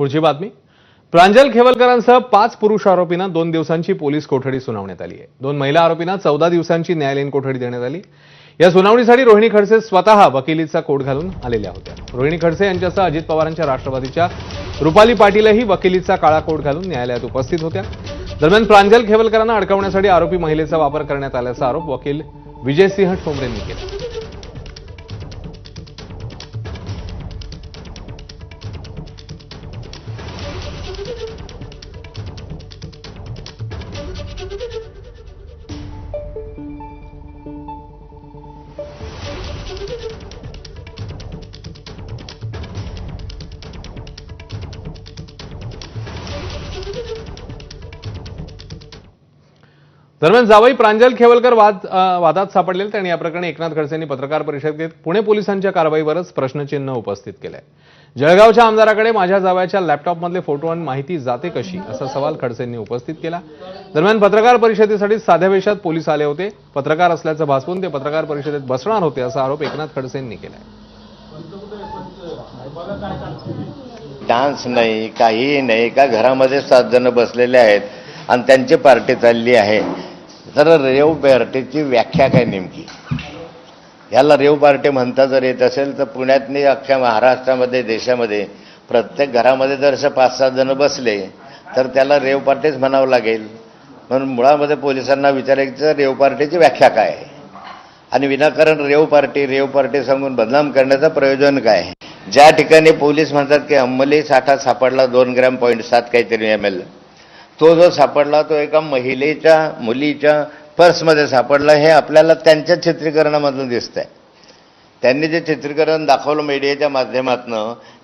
पुढची बातमी. प्रांजल खेवलकरांसह 5 पुरुष आरोपींना 2 दिवसांची पोलीस कोठडी सुनावण्यात आली आहे. 2 महिला आरोपींना 14 दिवसांची न्यायालयीन कोठडी देण्यात आली. या सुनावणीसाठी रोहिणी खडसे स्वतः वकिलीचा कोट घालून आलेल्या होत्या. रोहिणी खडसे यांच्यासह अजित पवारांच्या राष्ट्रवादीच्या रुपाली पाटीलही वकिलीचा काळा कोट घालून न्यायालयात उपस्थित होत्या. दरम्यान प्रांजल खेवलकरांना अडकवण्यासाठी आरोपी महिलेचा वापर करण्यात आल्याचा आरोप वकील विजयसिंह ठोंबरेंनी केला. दरम्यान जावई प्रांजल खेवलकर वादात सापडलेले त्यांनी या प्रकरणी एकनाथ खडसेंनी पत्रकार परिषद घेत पुणे पोलिसांच्या कारवाईवरच प्रश्नचिन्ह उपस्थित केलंय. जळगावच्या आमदाराकडे माझ्या जावयाच्या लॅपटॉपमधले फोटो आणि माहिती जाते कशी असा सवाल खडसेंनी उपस्थित केला. दरम्यान पत्रकार परिषदेसाठी साध्या वेशात पोलीस आले होते. पत्रकार असल्याचं भासवून ते पत्रकार परिषदेत बसणार होते असा आरोप एकनाथ खडसेंनी केलाय. डान्स नाही, काही नाही, का घरामध्ये 7 जण बसलेले आहेत आणि त्यांची पार्टी चालली आहे. तर रेव पार्टीची व्याख्या काय नेमकी? याला रेव पार्टी म्हणता जर येत असेल तर पुण्यातनी अख्ख्या महाराष्ट्रामध्ये देशामध्ये प्रत्येक घरामध्ये जर 5-7 जण बसले तर त्याला रेव पार्टीच म्हणावं लागेल. म्हणून मुळामध्ये पोलिसांना विचारायचं रेव पार्टीची व्याख्या काय आहे आणि विनाकारण रेव पार्टी सांगून बदनाम करण्याचं प्रयोजन काय आहे. ज्या ठिकाणी पोलीस म्हणतात की अंमली साठा सापडला 2.7 काहीतरी ml, तो जो सापडला तो एका मुलीच्या पर्समध्ये सापडला. हे आपल्याला त्यांच्या चित्रीकरणामधून दिसतंय. त्यांनी जे चित्रीकरण दाखवलं मीडियाच्या माध्यमातून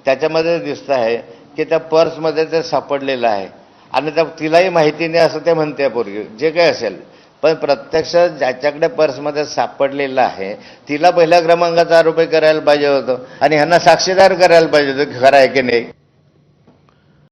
त्याच्यामध्ये दिसत आहे की त्या पर्समध्ये ते सापडलेलं आहे आणि तिलाही माहिती नाही असं ते म्हणते पूर्वी जे काही असेल. पण प्रत्यक्ष ज्याच्याकडे पर्समध्ये सापडलेलं आहे तिला पहिल्या क्रमांकाचा आरोपी करायला पाहिजे होतं आणि ह्यांना साक्षीदार करायला पाहिजे होतं की खरं आहे की नाही.